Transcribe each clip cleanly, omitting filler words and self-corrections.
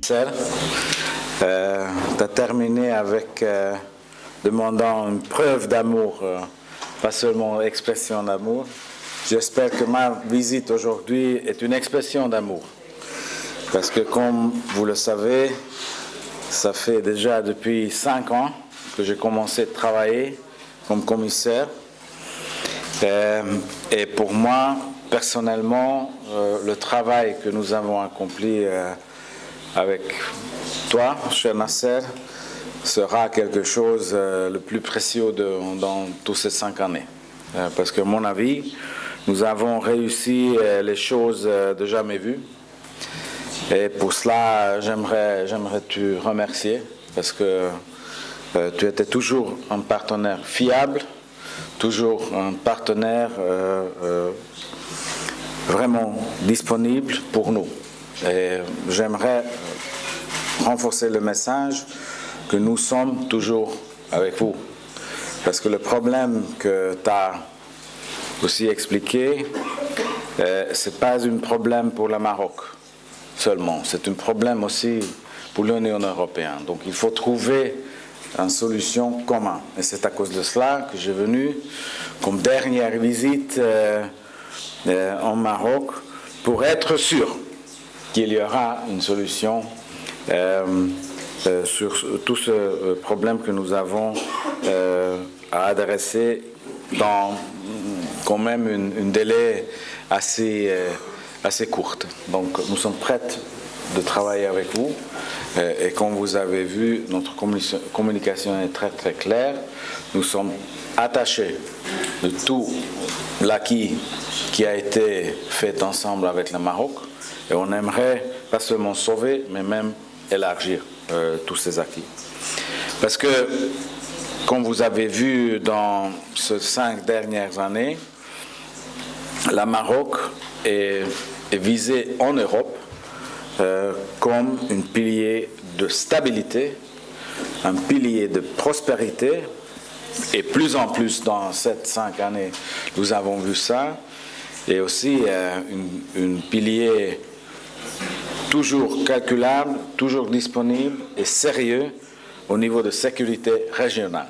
Tu as terminé avec demandant une preuve d'amour, pas seulement expression d'amour. J'espère que ma visite aujourd'hui est une expression d'amour. Parce que comme vous le savez, ça fait déjà depuis 5 ans que j'ai commencé à travailler comme commissaire. Et pour moi, personnellement, le travail que nous avons accompli avec toi, cher Nasser, sera quelque chose le plus précieux dans toutes ces 5 années. Parce que, à mon avis, nous avons réussi les choses de jamais vues. Et pour cela, j'aimerais te remercier parce que tu étais toujours un partenaire fiable, toujours un partenaire vraiment disponible pour nous. Et j'aimerais renforcer le message que nous sommes toujours avec vous. Parce que le problème que tu as aussi expliqué, ce n'est pas un problème pour le Maroc seulement, c'est un problème aussi pour l'Union européenne. Donc il faut trouver une solution commune. Et c'est à cause de cela que j'ai venu comme dernière visite en Maroc pour être sûr qu'il y aura une solution sur tout ce problème que nous avons à adresser dans quand même un délai assez court. Donc nous sommes prêts de travailler avec vous et comme vous avez vu, notre communication est très très claire. Nous sommes attachés de tout l'acquis qui a été fait ensemble avec le Maroc et on aimerait pas seulement sauver mais même élargir tous ces acquis. Parce que, comme vous avez vu dans ces 5 dernières années, le Maroc est visé en Europe comme un pilier de stabilité, un pilier de prospérité, et plus en plus dans ces 5 années, nous avons vu ça, et aussi un pilier toujours calculable, toujours disponible et sérieux au niveau de sécurité régionale.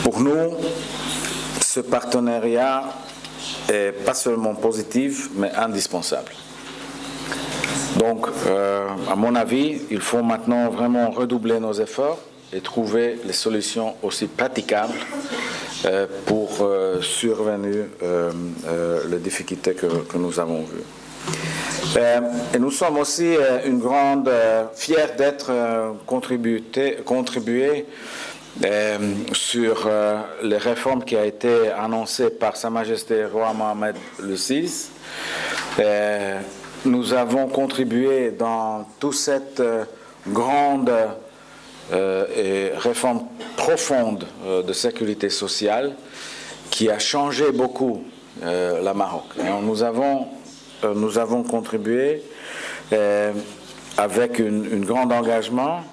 Pour nous, ce partenariat est pas seulement positif, mais indispensable. Donc, à mon avis, il faut maintenant vraiment redoubler nos efforts et trouver les solutions aussi praticables pour survenir les difficultés que nous avons vues. Et nous sommes aussi fiers d'être contribués sur les réformes qui ont été annoncées par Sa Majesté Roi Mohammed VI. Nous avons contribué dans toute cette grande réforme profonde de sécurité sociale qui a changé beaucoup le Maroc. Et nous avons contribué avec un grand engagement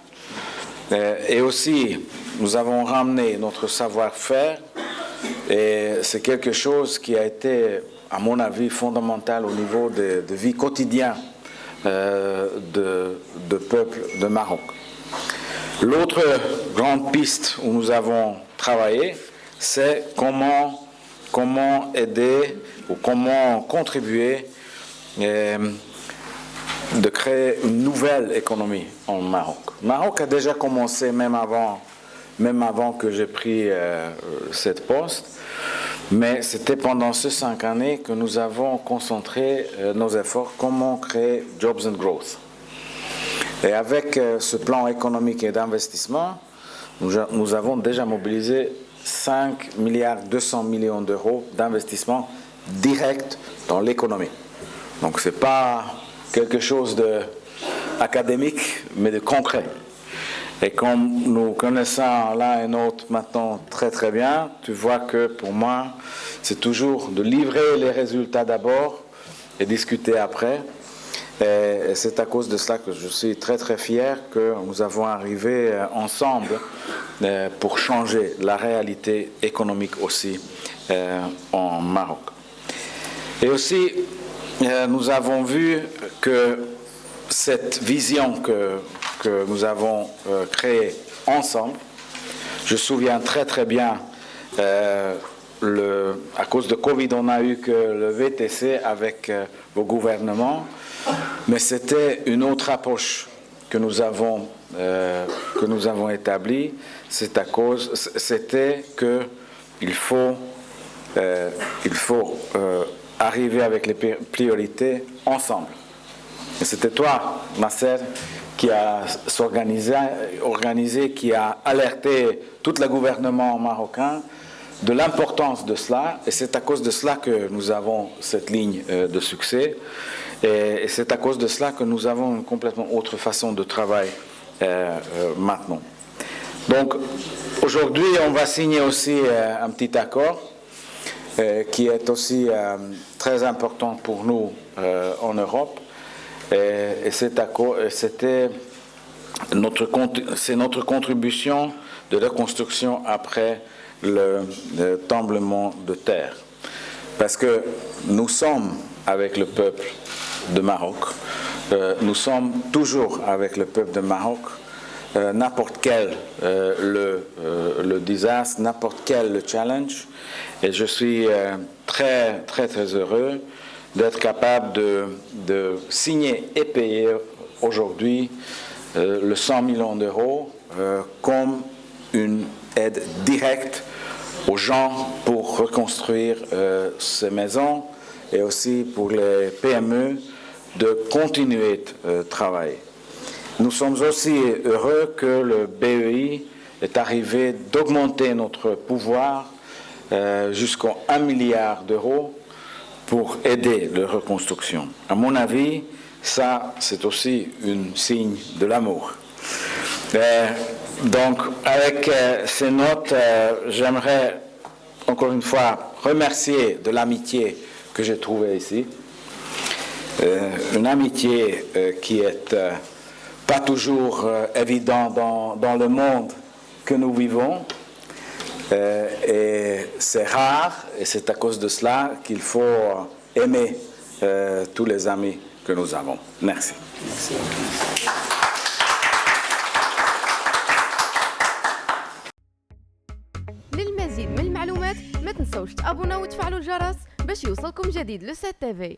et aussi nous avons ramené notre savoir-faire et c'est quelque chose qui a été, à mon avis, fondamental au niveau de vie quotidienne de peuple de Maroc. L'autre grande piste où nous avons travaillé, c'est comment aider ou comment contribuer de créer une nouvelle économie en Maroc. Le Maroc a déjà commencé même avant que j'ai pris cette poste, mais c'était pendant ces 5 années que nous avons concentré nos efforts comment créer Jobs and Growth. Et avec ce plan économique et d'investissement, nous avons déjà mobilisé 5 milliards 200 millions d'euros d'investissement direct dans l'économie. Donc ce n'est pas quelque chose d'académique, mais de concret. Et comme nous connaissons l'un et l'autre maintenant très très bien, tu vois que pour moi, c'est toujours de livrer les résultats d'abord et discuter après. Et c'est à cause de cela que je suis très très fier que nous avons arrivé ensemble pour changer la réalité économique aussi en Maroc. Et aussi, nous avons vu que cette vision que nous avons créée ensemble. Je me souviens très très bien, à cause de Covid, on n'a eu que le VTC avec vos gouvernements, mais c'était une autre approche que nous avons établie. C'était qu'il faut arriver avec les priorités ensemble. Et c'était toi, Nasser, qui a organisé, qui a alerté tout le gouvernement marocain de l'importance de cela. Et c'est à cause de cela que nous avons cette ligne de succès. Et c'est à cause de cela que nous avons une complètement autre façon de travailler maintenant. Donc, aujourd'hui, on va signer aussi un petit accord qui est aussi très important pour nous en Europe. Et cet accord, c'est notre contribution de reconstruction après le tremblement de terre. Parce que nous sommes avec le peuple de Maroc, nous sommes toujours avec le peuple de Maroc, n'importe quel le désastre, n'importe quel le challenge. Et je suis très, très, très heureux d'être capable de signer et payer aujourd'hui le 100 millions d'euros comme une aide directe aux gens pour reconstruire ces maisons et aussi pour les PME de continuer de travailler. Nous sommes aussi heureux que le BEI est arrivé d'augmenter notre pouvoir jusqu'à 1 milliard d'euros pour aider la reconstruction. À mon avis, ça, c'est aussi un signe de l'amour. Donc, avec ces notes, j'aimerais encore une fois remercier de l'amitié que j'ai trouvée ici. Une amitié qui est pas toujours évidente dans le monde que nous vivons. Et c'est rare, et c'est à cause de cela qu'il faut aimer tous les amis que nous avons. Merci. Merci. للمزيد من المعلومات ما تنسوش تابونا وتفعلوا الجرس باش يوصلكم جديد لو 7 TV.